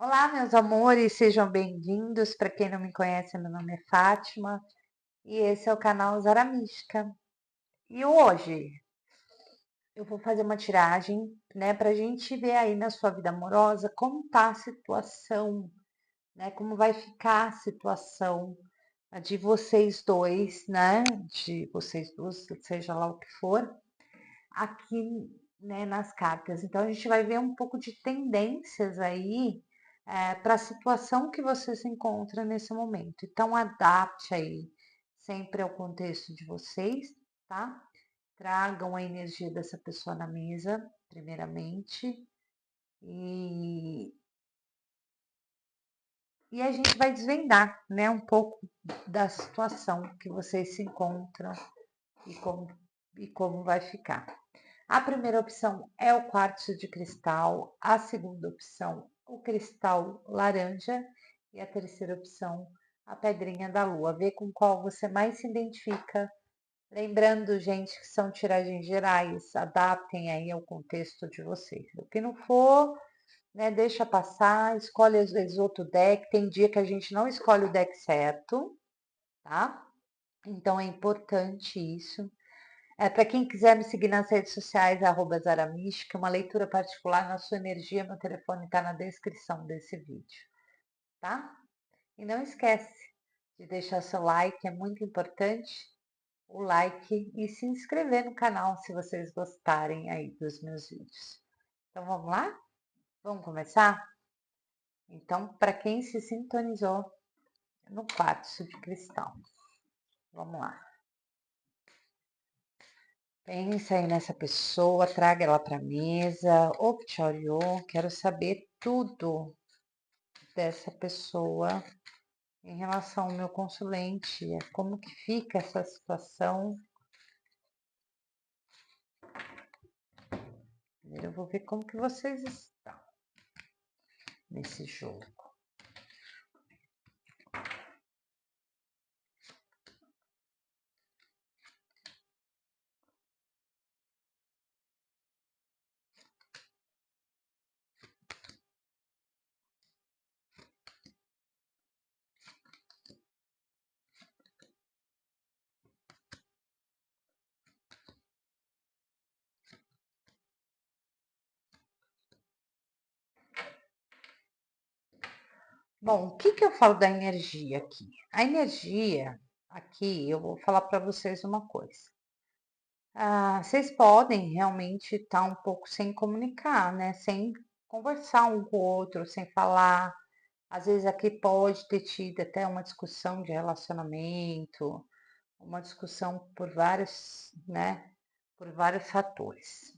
Olá, meus amores, sejam bem-vindos. Para quem não me conhece, meu nome é Fátima e esse é o canal Zara Mística. E hoje eu vou fazer uma tiragem, né, para a gente ver aí na sua vida amorosa como tá a situação, né, como vai ficar a situação de vocês dois, né, de vocês duas, seja lá o que for, aqui, né, nas cartas. Então a gente vai ver um pouco de tendências aí para a situação que você se encontra nesse momento. Então adapte aí sempre ao contexto de vocês, tá? Tragam a energia dessa pessoa na mesa, primeiramente, e, e a gente vai desvendar, né, um pouco da situação que vocês se encontram e como vai ficar. A primeira opção é o quartzo de cristal, a segunda opção, o cristal laranja e a terceira opção, a pedrinha da lua. Vê com qual você mais se identifica. Lembrando, gente, que são tiragens gerais, adaptem aí ao contexto de vocês. O que não for, né, deixa passar, escolhe às vezes outro deck. Tem dia que a gente não escolhe o deck certo, tá? Então é importante isso. Para quem quiser me seguir nas redes sociais, @zaramística, uma leitura particular na sua energia, meu telefone está na descrição desse vídeo, tá? E não esquece de deixar seu like, é muito importante o like e se inscrever no canal se vocês gostarem aí dos meus vídeos. Então vamos lá? Vamos começar? Então, para quem se sintonizou no quartzo de cristal, vamos lá. Pensa aí nessa pessoa, traga ela para a mesa. Optiorio, quero saber tudo dessa pessoa em relação ao meu consulente. Como que fica essa situação? Primeiro eu vou ver como que vocês estão nesse jogo. Bom, o que que eu falo da energia aqui? A energia aqui, eu vou falar para vocês uma coisa. Vocês podem realmente estar um pouco sem comunicar, né? Sem conversar um com o outro, sem falar. Às vezes aqui pode ter tido até uma discussão de relacionamento, uma discussão por vários, né? Por vários fatores.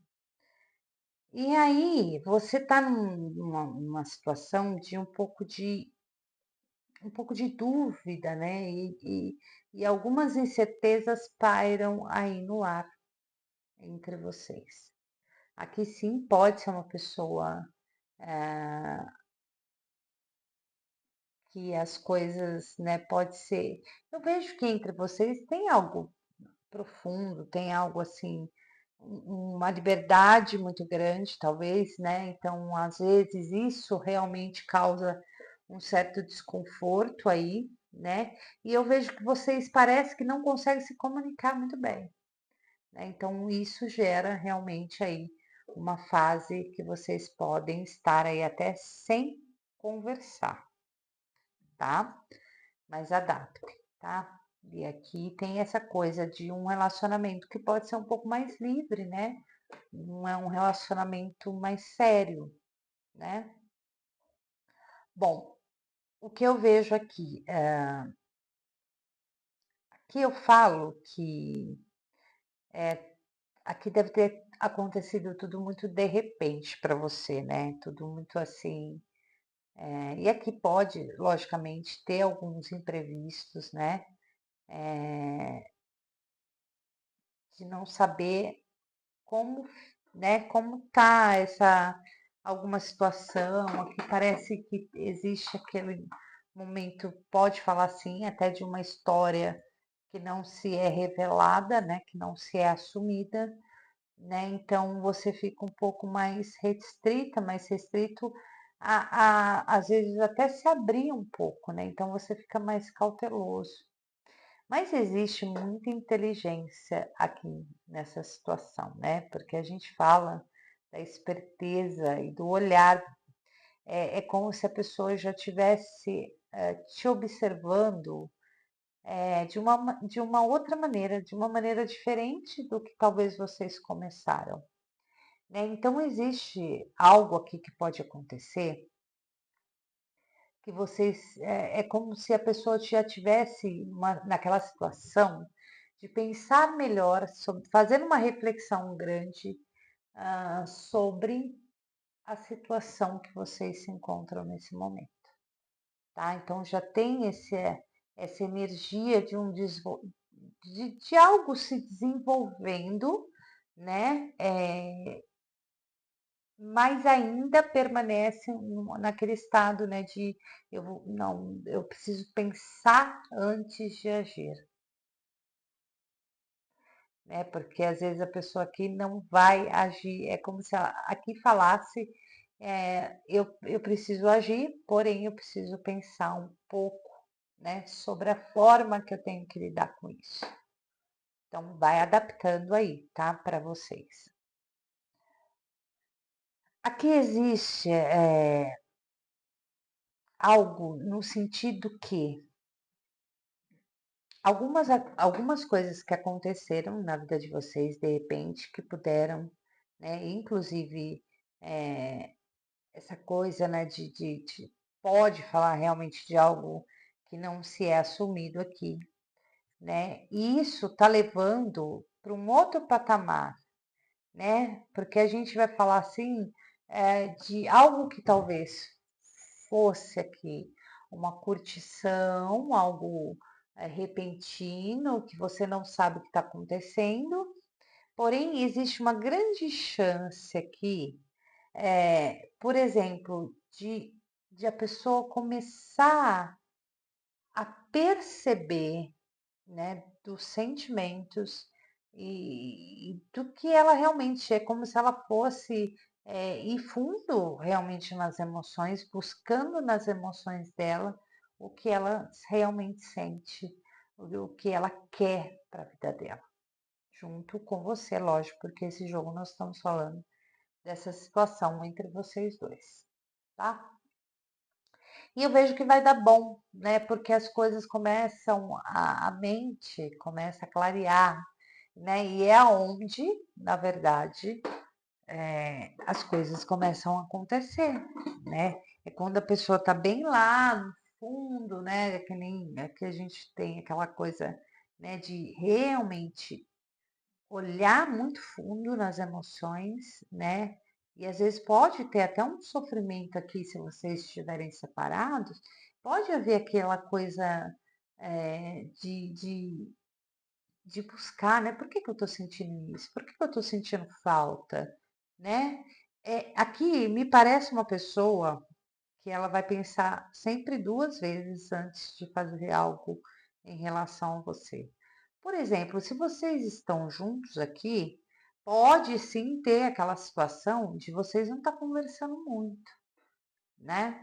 E aí você está numa situação de um pouco de dúvida, né? E algumas incertezas pairam aí no ar entre vocês. Aqui sim pode ser uma pessoa que as coisas, né, pode ser. Eu vejo que entre vocês tem algo profundo, tem algo assim, uma liberdade muito grande, talvez, né? Então, às vezes, isso realmente causa um certo desconforto aí, né? E eu vejo que vocês parece que não conseguem se comunicar muito bem, né? Então, isso gera realmente aí uma fase que vocês podem estar aí até sem conversar, tá? Mas adaptem, tá? E aqui tem essa coisa de um relacionamento que pode ser um pouco mais livre, né? Não é um relacionamento mais sério, né? Bom, o que eu vejo aqui, aqui eu falo que aqui deve ter acontecido tudo muito de repente para você, né? Tudo muito assim. E aqui pode, logicamente, ter alguns imprevistos, né? De não saber como, né, como tá essa alguma situação, aqui parece que existe aquele momento, pode falar assim, até de uma história que não se é revelada, né, que não se é assumida, né? Então você fica um pouco mais restrita, mais restrito às vezes até se abrir um pouco, né? Então você fica mais cauteloso. Mas existe muita inteligência aqui nessa situação, né? Porque a gente fala da esperteza e do olhar. É como se a pessoa já tivesse te observando de uma outra maneira, de uma maneira diferente do que talvez vocês começaram, né? Então existe algo aqui que pode acontecer que vocês é como se a pessoa já tivesse naquela situação de pensar melhor, sobre, fazer uma reflexão grande sobre a situação que vocês se encontram nesse momento, tá? Então já tem essa energia de de algo se desenvolvendo, né? Mas ainda permanece naquele estado, né, de não, eu preciso pensar antes de agir, né? Porque às vezes a pessoa aqui não vai agir, é como se ela aqui falasse, eu preciso agir, porém eu preciso pensar um pouco, né, sobre a forma que eu tenho que lidar com isso. Então vai adaptando aí, tá, para vocês. Aqui existe algo no sentido que algumas coisas que aconteceram na vida de vocês, de repente, que puderam, né, inclusive essa coisa, né, pode falar realmente de algo que não se é assumido aqui, né? E isso está levando para um outro patamar, né? Porque a gente vai falar assim de algo que talvez fosse aqui uma curtição, algo repentino, que você não sabe o que está acontecendo, porém existe uma grande chance aqui, por exemplo, de a pessoa começar a perceber, né, dos sentimentos e do que ela realmente é, como se ela fosse ir fundo realmente nas emoções, buscando nas emoções dela o que ela realmente sente, o que ela quer para a vida dela, junto com você, lógico, porque esse jogo nós estamos falando dessa situação entre vocês dois, tá? E eu vejo que vai dar bom, né? Porque as coisas começam, a mente começa a clarear, né? E é aonde, na verdade, as coisas começam a acontecer, né? É quando a pessoa tá bem lá no fundo, né? É que nem é que a gente tem aquela coisa, né? De realmente olhar muito fundo nas emoções, né? E às vezes pode ter até um sofrimento aqui se vocês estiverem separados, pode haver aquela coisa de buscar, né? Por que que eu estou sentindo isso? Por que que eu estou sentindo falta, né? Aqui me parece uma pessoa que ela vai pensar sempre duas vezes antes de fazer algo em relação a você. Por exemplo, se vocês estão juntos aqui, pode sim ter aquela situação de vocês não estar conversando muito, né?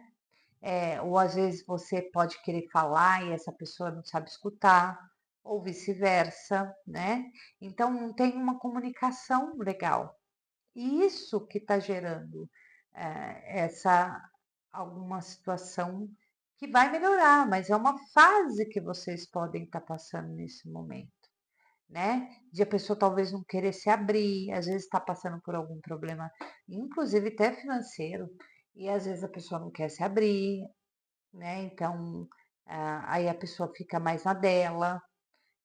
Ou às vezes você pode querer falar e essa pessoa não sabe escutar, ou vice-versa, né? Então não tem uma comunicação legal. E isso que está gerando essa alguma situação que vai melhorar, mas é uma fase que vocês podem estar passando nesse momento, né? De a pessoa talvez não querer se abrir, às vezes está passando por algum problema, inclusive até financeiro, e às vezes a pessoa não quer se abrir, né? Então, aí a pessoa fica mais na dela,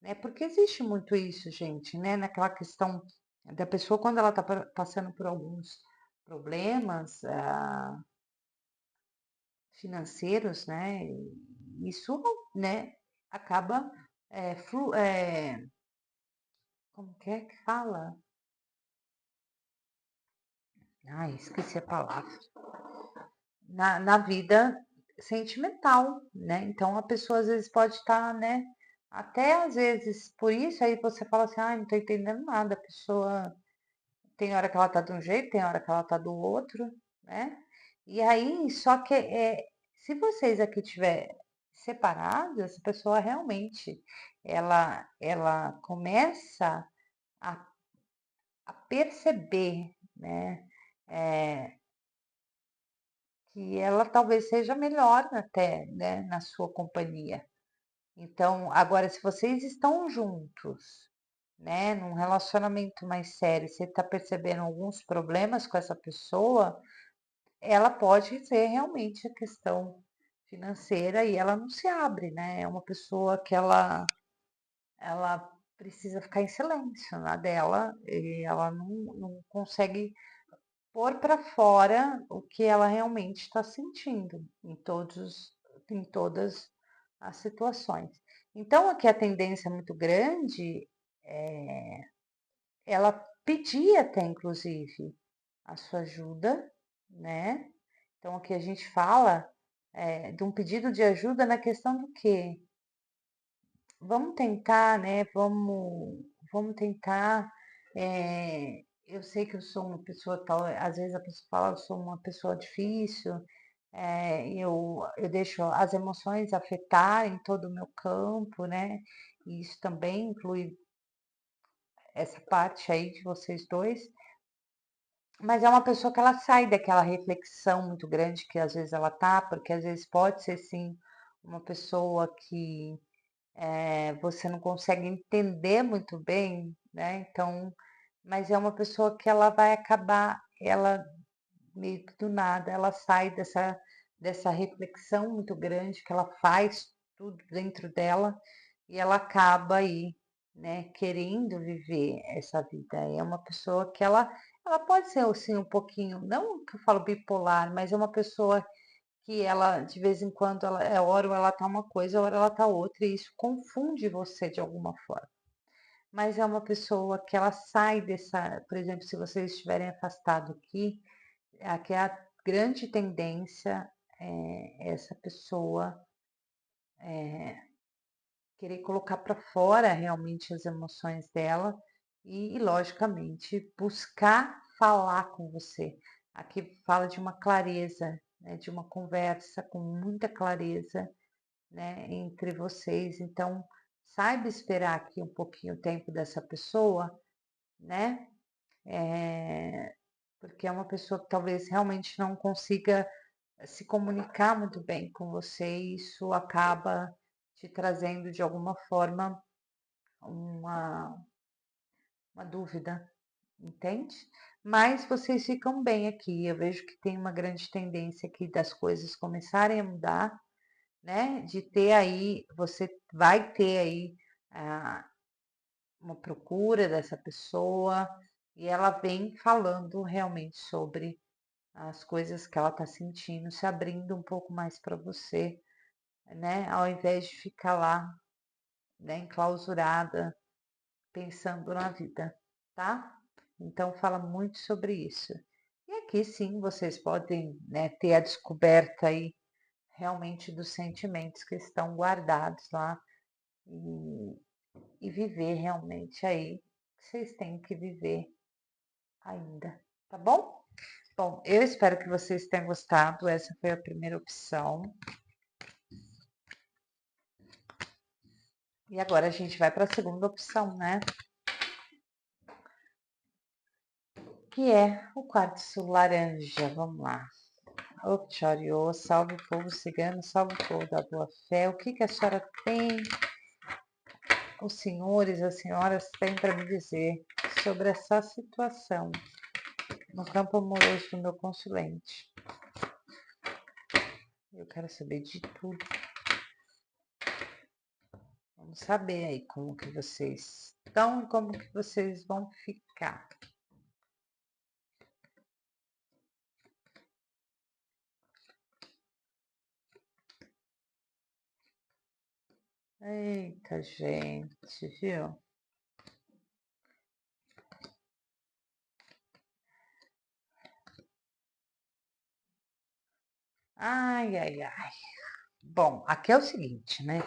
né? Porque existe muito isso, gente, né? Naquela questão da pessoa quando ela está passando por alguns problemas financeiros, né? Isso, né? Acaba como que fala? Ai, esqueci a palavra. Na vida sentimental, né? Então a pessoa às vezes pode estar, né? Até às vezes, por isso aí você fala assim, ai, não tô entendendo nada. A pessoa tem hora que ela tá de um jeito, tem hora que ela tá do outro, né? E aí, só que se vocês aqui tiver separados, essa pessoa realmente ela começa a, a perceber, né, é, que ela talvez seja melhor até, né, na sua companhia. Então, agora, se vocês estão juntos, né, num relacionamento mais sério, você está percebendo alguns problemas com essa pessoa, ela pode ser realmente a questão financeira e ela não se abre, né? É uma pessoa que ela precisa ficar em silêncio na dela e ela não consegue pôr para fora o que ela realmente está sentindo em todas as situações. Então, aqui a tendência muito grande é ela pedir até, inclusive, a sua ajuda, né? Então, aqui a gente fala de um pedido de ajuda na questão do quê? Vamos tentar, né? Vamos tentar. Eu sei que eu sou uma pessoa tal, às vezes a pessoa fala, eu sou uma pessoa difícil, eu deixo as emoções afetarem todo o meu campo, né? E isso também inclui essa parte aí de vocês dois. Mas é uma pessoa que ela sai daquela reflexão muito grande que às vezes ela tá, porque às vezes pode ser sim uma pessoa que você não consegue entender muito bem, né? Então, mas é uma pessoa que ela vai acabar, ela meio que do nada, ela sai dessa reflexão muito grande que ela faz tudo dentro dela e ela acaba aí, né, querendo viver essa vida. É uma pessoa que ela pode ser assim um pouquinho, não que eu falo bipolar, mas é uma pessoa que ela de vez em quando hora ela tá uma coisa, hora ela tá outra, e isso confunde você de alguma forma. Mas é uma pessoa que ela sai dessa, por exemplo, se vocês estiverem afastados aqui é a grande tendência essa pessoa querer colocar para fora realmente as emoções dela e, logicamente, buscar falar com você. Aqui fala de uma clareza, né, de uma conversa com muita clareza, né, entre vocês. Então, saiba esperar aqui um pouquinho o tempo dessa pessoa, né? Porque é uma pessoa que talvez realmente não consiga se comunicar muito bem com você e isso acaba te trazendo de alguma forma uma, uma dúvida, entende? Mas vocês ficam bem aqui. Eu vejo que tem uma grande tendência aqui das coisas começarem a mudar, né? De ter aí, você vai ter aí uma procura dessa pessoa e ela vem falando realmente sobre as coisas que ela está sentindo, se abrindo um pouco mais para você, né? Ao invés de ficar lá, né, enclausurada, pensando na vida, tá? Então fala muito sobre isso. E aqui sim vocês podem, né, ter a descoberta aí realmente dos sentimentos que estão guardados lá e, e viver realmente aí que vocês têm que viver ainda, tá bom? Bom, eu espero que vocês tenham gostado. Essa foi a primeira opção. E agora a gente vai para a segunda opção, né? Que é o quartzo laranja. Vamos lá. Oxório, salve o povo cigano, salve o povo da boa fé. O que que a senhora tem, os senhores, as senhoras têm para me dizer sobre essa situação no campo amoroso do meu consulente? Eu quero saber de tudo. Vamos saber aí como que vocês estão e como que vocês vão ficar. Eita, gente, viu? Ai, ai, ai. Bom, aqui é o seguinte, né?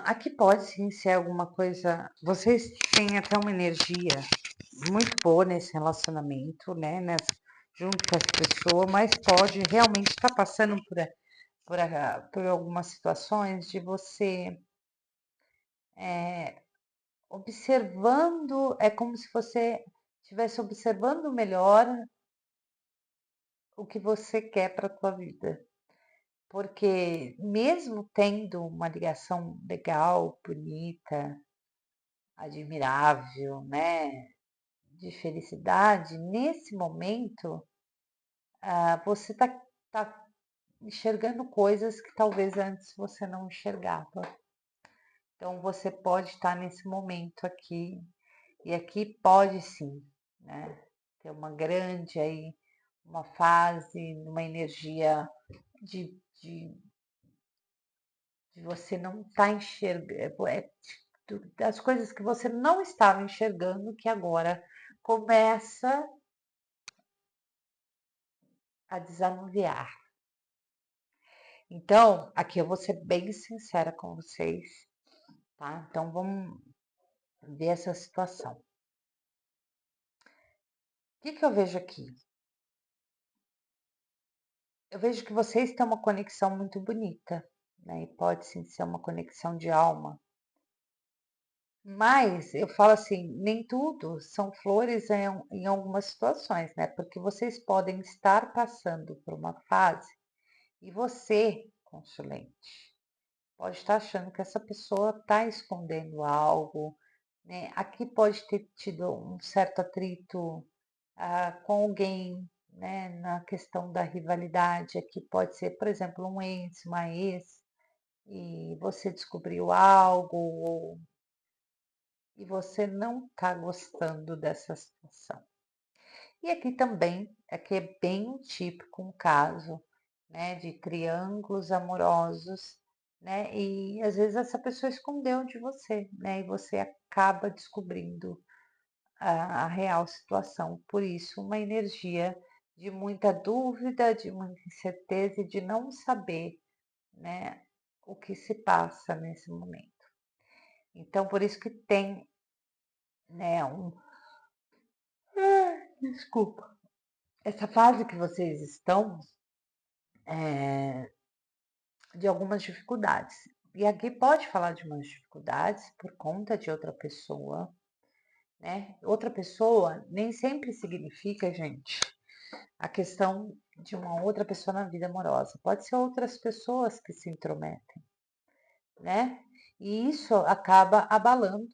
Aqui pode sim ser alguma coisa. Vocês têm até uma energia muito boa nesse relacionamento, né? junto com essa pessoa, mas pode realmente estar passando por algumas situações de você observando, é como se você estivesse observando melhor o que você quer para a tua vida. Porque mesmo tendo uma ligação legal, bonita, admirável, né, de felicidade, nesse momento, você tá enxergando coisas que talvez antes você não enxergava. Então você pode estar nesse momento aqui, e aqui pode sim, né, ter uma grande aí, uma fase, uma energia de você não estar enxergando, das coisas que você não estava enxergando, que agora começa a desanuviar. Então, aqui eu vou ser bem sincera com vocês, tá? Então vamos ver essa situação. O que eu vejo aqui? Eu vejo que vocês têm uma conexão muito bonita, né? E pode sim ser uma conexão de alma. Mas eu falo assim, nem tudo são flores em algumas situações, né? Porque vocês podem estar passando por uma fase e você, consulente, pode estar achando que essa pessoa está escondendo algo, né? Aqui pode ter tido um certo atrito com alguém, né? Na questão da rivalidade, aqui pode ser, por exemplo, um ex, uma ex, e você descobriu algo e você não está gostando dessa situação. E aqui também, aqui é bem típico um caso, né, de triângulos amorosos, né, e às vezes essa pessoa escondeu de você, né, e você acaba descobrindo a real situação. Por isso, uma energia de muita dúvida, de muita incerteza e de não saber, né, o que se passa nesse momento. Então, por isso que tem, né, desculpa. Essa fase que vocês estão de algumas dificuldades. E aqui pode falar de umas dificuldades por conta de outra pessoa, né? Outra pessoa nem sempre significa, gente, a questão de uma outra pessoa na vida amorosa. Pode ser outras pessoas que se intrometem, né? E isso acaba abalando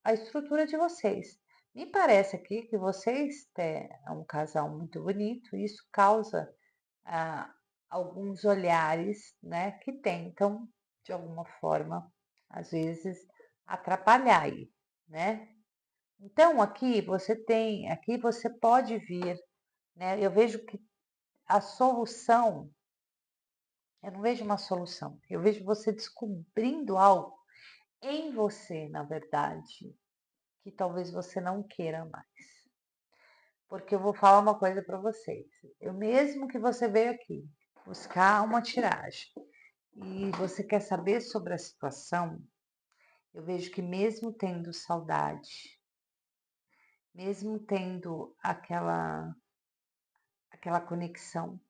a estrutura de vocês. Me parece aqui que vocês têm um casal muito bonito, e isso causa ah, alguns olhares, né, que tentam, de alguma forma, às vezes, atrapalhar aí, né? Então, aqui você pode vir, né? Eu vejo que a solução, eu não vejo uma solução, eu vejo você descobrindo algo em você, na verdade, que talvez você não queira mais. Porque eu vou falar uma coisa para vocês. Eu mesmo que você veio aqui buscar uma tiragem e você quer saber sobre a situação, eu vejo que mesmo tendo saudade, mesmo tendo aquela conexão,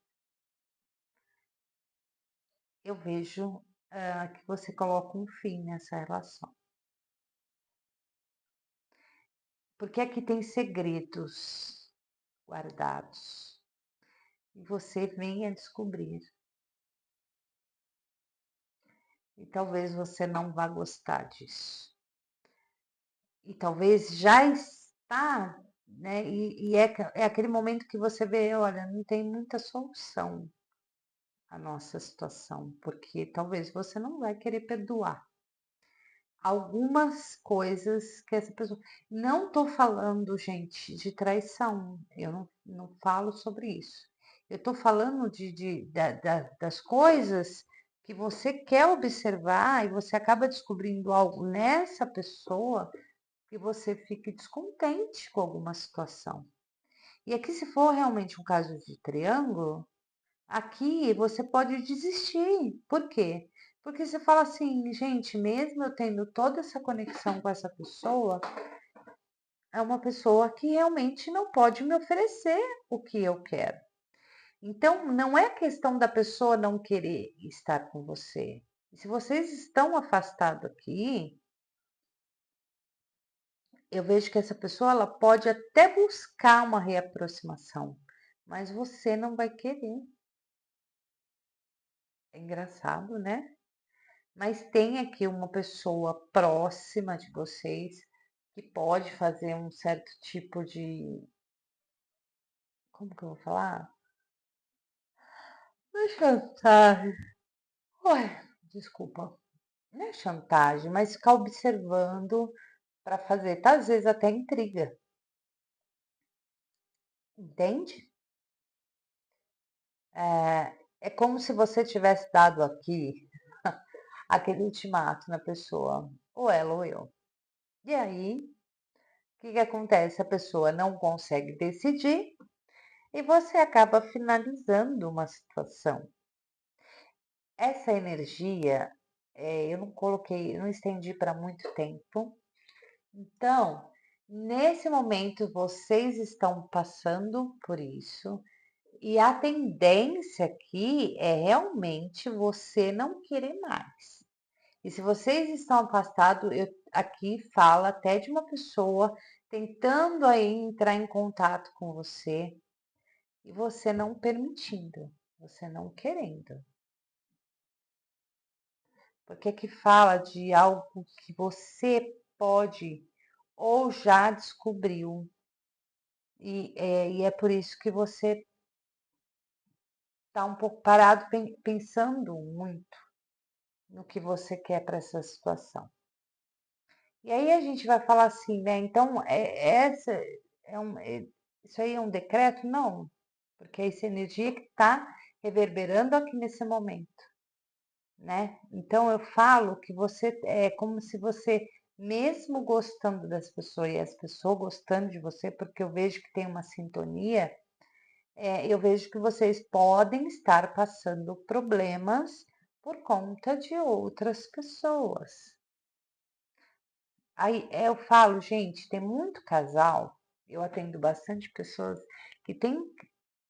eu vejo que você coloca um fim nessa relação. Porque aqui tem segredos guardados e você venha descobrir. E talvez você não vá gostar disso. E talvez já está, né? É aquele momento que você vê, olha, não tem muita solução a nossa situação, porque talvez você não vai querer perdoar algumas coisas que essa pessoa. Não estou falando, gente, de traição, eu não falo sobre isso. Eu estou falando das coisas que você quer observar e você acaba descobrindo algo nessa pessoa que você fique descontente com alguma situação. E aqui, se for realmente um caso de triângulo, aqui você pode desistir. Por quê? Porque você fala assim, gente, mesmo eu tendo toda essa conexão com essa pessoa, é uma pessoa que realmente não pode me oferecer o que eu quero. Então, não é questão da pessoa não querer estar com você. Se vocês estão afastados aqui, eu vejo que essa pessoa ela pode até buscar uma reaproximação, mas você não vai querer. É engraçado, né? Mas tem aqui uma pessoa próxima de vocês que pode fazer um certo tipo de. Como que eu vou falar? Não é chantagem. Ué, desculpa. Não é chantagem, mas ficar observando para fazer, tá, às vezes até intriga. Entende? É como se você tivesse dado aqui aquele ultimato na pessoa, ou ela ou eu. E aí, o que acontece? A pessoa não consegue decidir e você acaba finalizando uma situação. Essa energia, eu não coloquei, não estendi para muito tempo. Então, nesse momento, vocês estão passando por isso. E a tendência aqui é realmente você não querer mais. E se vocês estão afastados, aqui fala até de uma pessoa tentando aí entrar em contato com você e você não permitindo, você não querendo. Porque aqui fala de algo que você pode ou já descobriu. E é por isso que você está um pouco parado pensando muito no que você quer para essa situação. E aí a gente vai falar assim, né? Então, isso aí é um decreto? Não, porque é essa energia que está reverberando aqui nesse momento, né? Então eu falo que você é como se você, mesmo gostando das pessoas e as pessoas gostando de você, porque eu vejo que tem uma sintonia, eu vejo que vocês podem estar passando problemas por conta de outras pessoas. Aí eu falo, gente, tem muito casal, eu atendo bastante pessoas que têm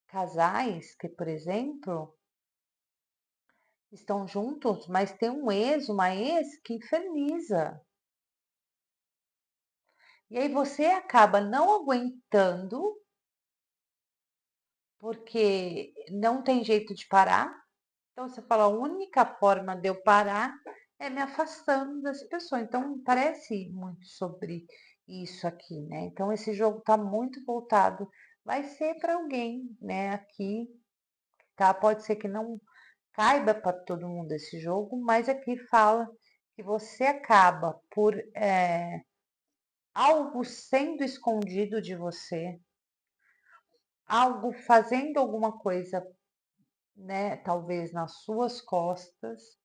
casais que, por exemplo, estão juntos, mas tem um ex, uma ex que inferniza. E aí você acaba não aguentando, porque não tem jeito de parar. Então você fala, a única forma de eu parar é me afastando dessa pessoa. Então parece muito sobre isso aqui, né? Então esse jogo está muito voltado, vai ser para alguém, né? Aqui, tá? Pode ser que não caiba para todo mundo esse jogo, mas aqui fala que você acaba por algo sendo escondido de você, algo fazendo alguma coisa, né? Talvez nas suas costas.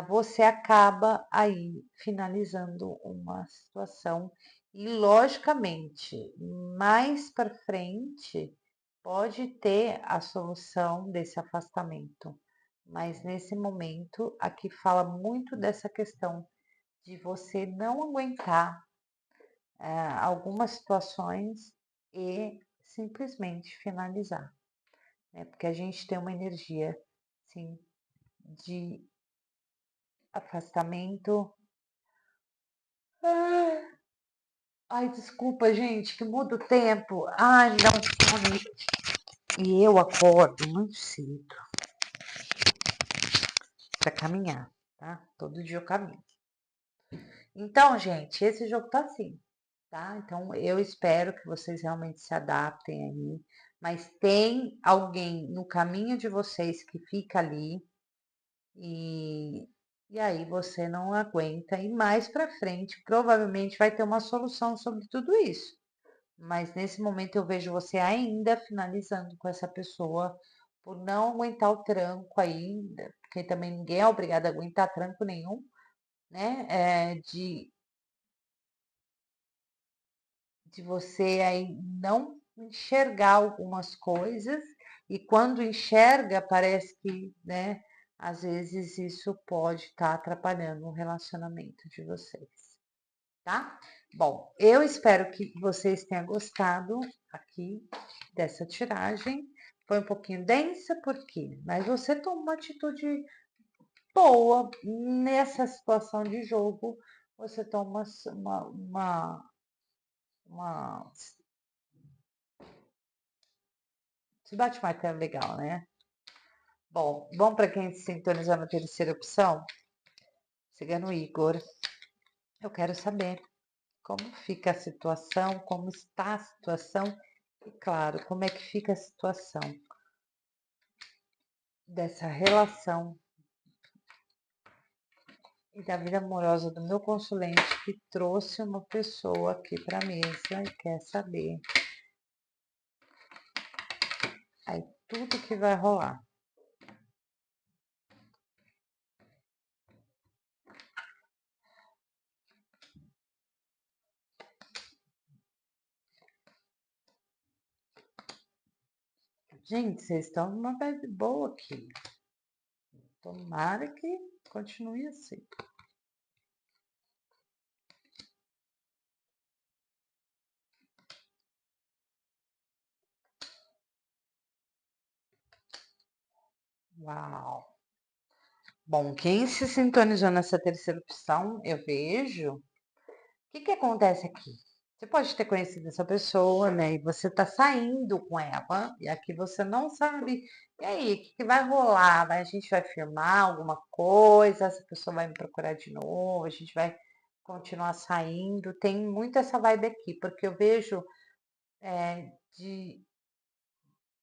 Você acaba aí finalizando uma situação e, logicamente, mais para frente pode ter a solução desse afastamento, mas nesse momento aqui fala muito dessa questão de você não aguentar algumas situações e simplesmente finalizar, né? Porque a gente tem uma energia, sim, de afastamento. Ai, desculpa, gente, que muda o tempo. Ai, me dá um sono. E eu acordo muito cedo para caminhar, tá? Todo dia eu caminho. Então, gente, esse jogo tá assim, tá? Então, eu espero que vocês realmente se adaptem aí. Mas tem alguém no caminho de vocês que fica ali e, e aí você não aguenta. E mais para frente, provavelmente vai ter uma solução sobre tudo isso. Mas nesse momento eu vejo você ainda finalizando com essa pessoa por não aguentar o tranco ainda, porque também ninguém é obrigado a aguentar tranco nenhum, né? De você aí não enxergar algumas coisas e quando enxerga parece que, né? Às vezes isso pode estar atrapalhando o relacionamento de vocês, tá? Bom, eu espero que vocês tenham gostado aqui dessa tiragem. Foi um pouquinho densa, por quê? Mas você toma uma atitude boa nessa situação de jogo. Você toma uma se bate martelo legal, né? Bom para quem se sintonizar na terceira opção, Cigano Igor, eu quero saber como fica a situação, como está a situação e, claro, como é que fica a situação dessa relação e da vida amorosa do meu consulente que trouxe uma pessoa aqui para a mesa e quer saber aí tudo que vai rolar. Gente, vocês estão numa vibe boa aqui. Tomara que continue assim. Uau! Bom, quem se sintonizou nessa terceira opção, eu vejo. O que acontece aqui? Você pode ter conhecido essa pessoa, né? E você tá saindo com ela, e aqui você não sabe. E aí, o que vai rolar? A gente vai filmar alguma coisa? Essa pessoa vai me procurar de novo? A gente vai continuar saindo? Tem muito essa vibe aqui, porque eu vejo de,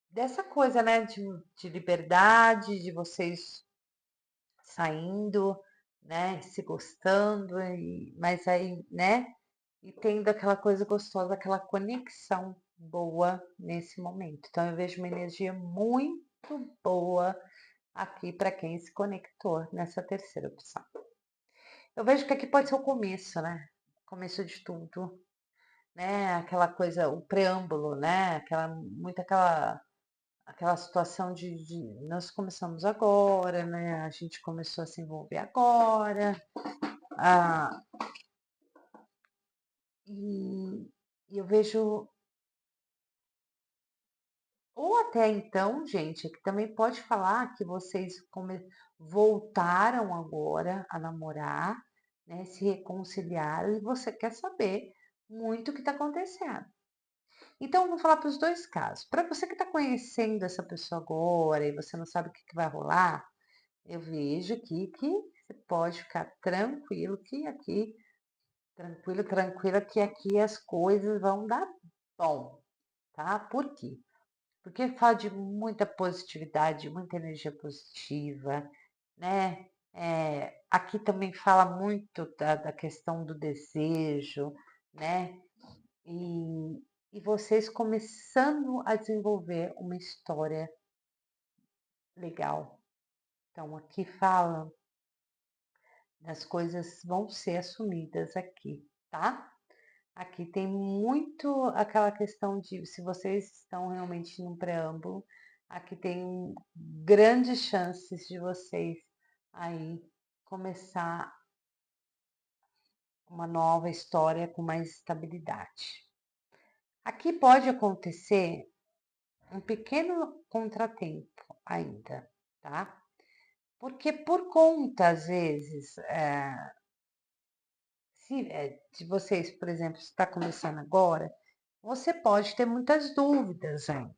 dessa coisa, né? De liberdade, de vocês saindo, né? Se gostando, mas aí, né? E tendo aquela coisa gostosa, aquela conexão boa nesse momento. Então eu vejo uma energia muito boa aqui para quem se conectou nessa terceira opção. Eu vejo que aqui pode ser o começo, né? Começo de tudo, né? Aquela coisa, o preâmbulo, né? Aquela situação de nós começamos agora, né? A gente começou a se envolver agora. Ah, e eu vejo. Ou até então, gente, que também pode falar que vocês voltaram agora a namorar, né? Se reconciliaram e você quer saber muito o que está acontecendo. Então, eu vou falar para os dois casos. Para você que está conhecendo essa pessoa agora e você não sabe o que vai rolar, eu vejo aqui que você pode ficar tranquilo que aqui, tranquila, que aqui as coisas vão dar bom, tá? Por quê? Porque fala de muita positividade, muita energia positiva, né? Aqui também fala muito da questão do desejo, né? E, e vocês começando a desenvolver uma história legal. Então, aqui fala das coisas vão ser assumidas aqui, tá? Aqui tem muito aquela questão de se vocês estão realmente num preâmbulo, aqui tem grandes chances de vocês aí começar uma nova história com mais estabilidade. Aqui pode acontecer um pequeno contratempo ainda, tá? Porque por conta, às vezes, se vocês, por exemplo, está começando agora, você pode ter muitas dúvidas ainda.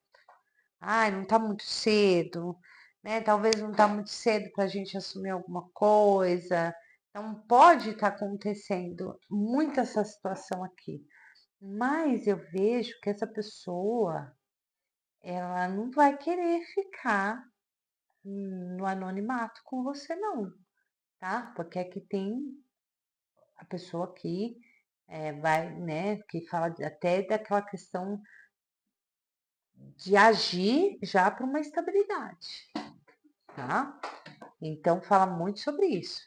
Ai, não está muito cedo, né? Talvez não está muito cedo para a gente assumir alguma coisa. Então, pode estar acontecendo muito essa situação aqui. Mas eu vejo que essa pessoa, ela não vai querer ficar no anonimato com você, não, tá? Porque aqui tem a pessoa aqui, vai, né, que fala até daquela questão de agir já para uma estabilidade, tá? Então fala muito sobre isso.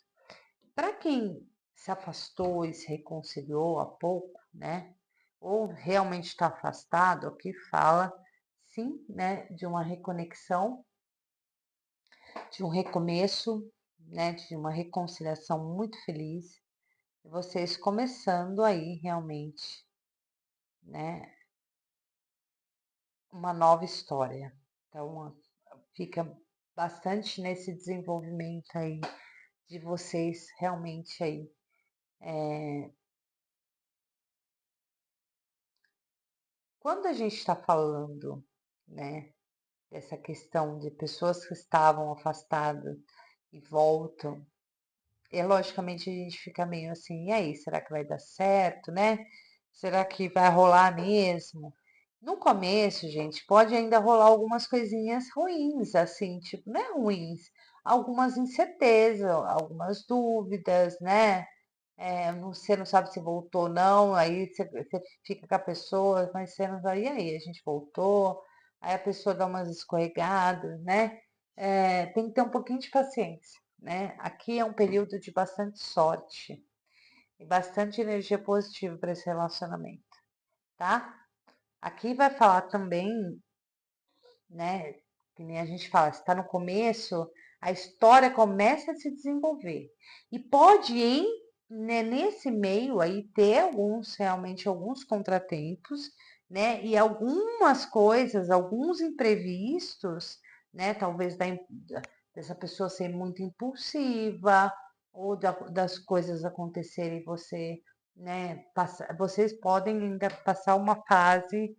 Para quem se afastou e se reconciliou há pouco, né? Ou realmente está afastado, aqui fala sim, né? De uma reconexão, de um recomeço, né? De uma reconciliação muito feliz. vocês começando aí realmente, né, uma nova história. Então, fica bastante nesse desenvolvimento aí de vocês realmente aí. Quando a gente está falando, né, dessa questão de pessoas que estavam afastadas e voltam, logicamente a gente fica meio assim, e aí, será que vai dar certo, né? Será que vai rolar mesmo? No começo, gente, pode ainda rolar algumas coisinhas ruins, assim, tipo, não é ruins, algumas incertezas, algumas dúvidas, né? Você não sabe se voltou ou não, aí você fica com a pessoa, mas você não sabe, e aí, a gente voltou, aí a pessoa dá umas escorregadas, né? Tem que ter um pouquinho de paciência, né? Aqui é um período de bastante sorte e bastante energia positiva para esse relacionamento, tá? Aqui vai falar também, né? Que nem a gente fala, está no começo, a história começa a se desenvolver. E pode, né, nesse meio aí, ter realmente alguns contratempos, né? E algumas coisas, alguns imprevistos, né? Talvez dessa pessoa ser muito impulsiva, ou das coisas acontecerem e você, né? Vocês podem ainda passar uma fase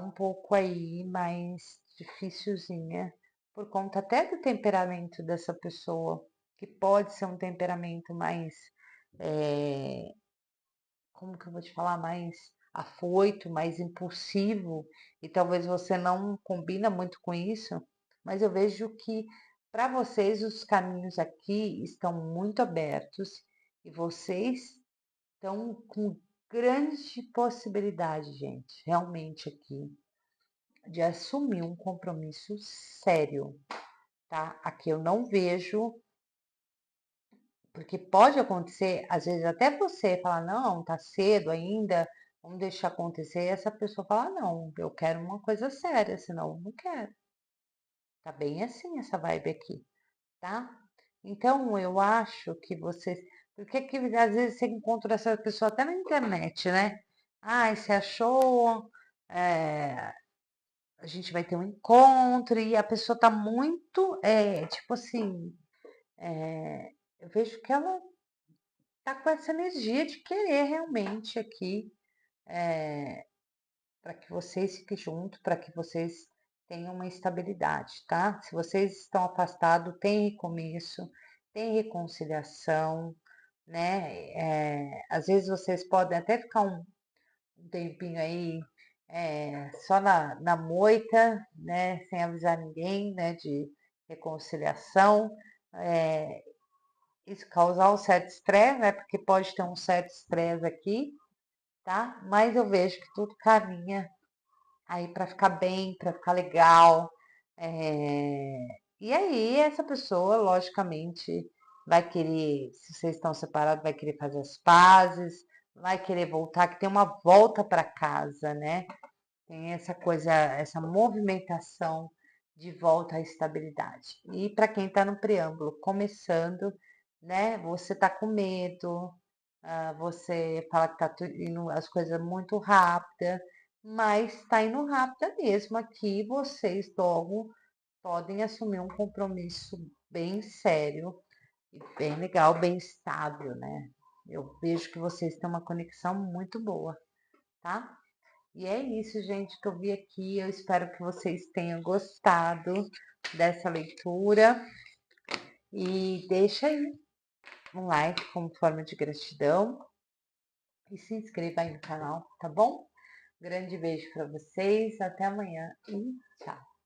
um pouco aí mais dificilzinha, por conta até do temperamento dessa pessoa, que pode ser um temperamento mais, é, como que eu vou te falar, mais afoito, mais impulsivo, e talvez você não combina muito com isso, mas eu vejo que para vocês os caminhos aqui estão muito abertos e vocês estão com grande possibilidade, gente, realmente aqui de assumir um compromisso sério, tá? Aqui eu não vejo, porque pode acontecer, às vezes até você falar, não, tá cedo ainda, vamos deixar acontecer, e essa pessoa fala, não, eu quero uma coisa séria, senão eu não quero. Tá bem assim essa vibe aqui, tá? Então eu acho que vocês. Porque que às vezes você encontra essa pessoa até na internet, né? Ah, você achou. é, a gente vai ter um encontro e a pessoa tá muito, tipo assim, eu vejo que ela tá com essa energia de querer realmente aqui, para que vocês fiquem juntos, para que vocês tenham uma estabilidade, tá? Se vocês estão afastados, tem recomeço, tem reconciliação, né? Às vezes vocês podem até ficar um tempinho aí só na moita, né, sem avisar ninguém, né, de reconciliação. É, isso causar um certo estresse, né, porque pode ter um certo estresse aqui, tá? Mas eu vejo que tudo caminha aí para ficar bem, para ficar legal. E aí essa pessoa, logicamente, vai querer, se vocês estão separados, vai querer fazer as pazes, vai querer voltar, que tem uma volta para casa, né? Tem essa coisa, essa movimentação de volta à estabilidade. E para quem está no preâmbulo, começando, né? Você está com medo, você fala que está indo as coisas muito rápida, mas está indo rápida mesmo. Aqui vocês logo podem assumir um compromisso bem sério e bem legal, bem estável, né? Eu vejo que vocês têm uma conexão muito boa, tá? E é isso, gente, que eu vi aqui. Eu espero que vocês tenham gostado dessa leitura. E deixa aí um like como forma de gratidão. E se inscreva aí no canal, tá bom? Grande beijo para vocês. Até amanhã e tchau.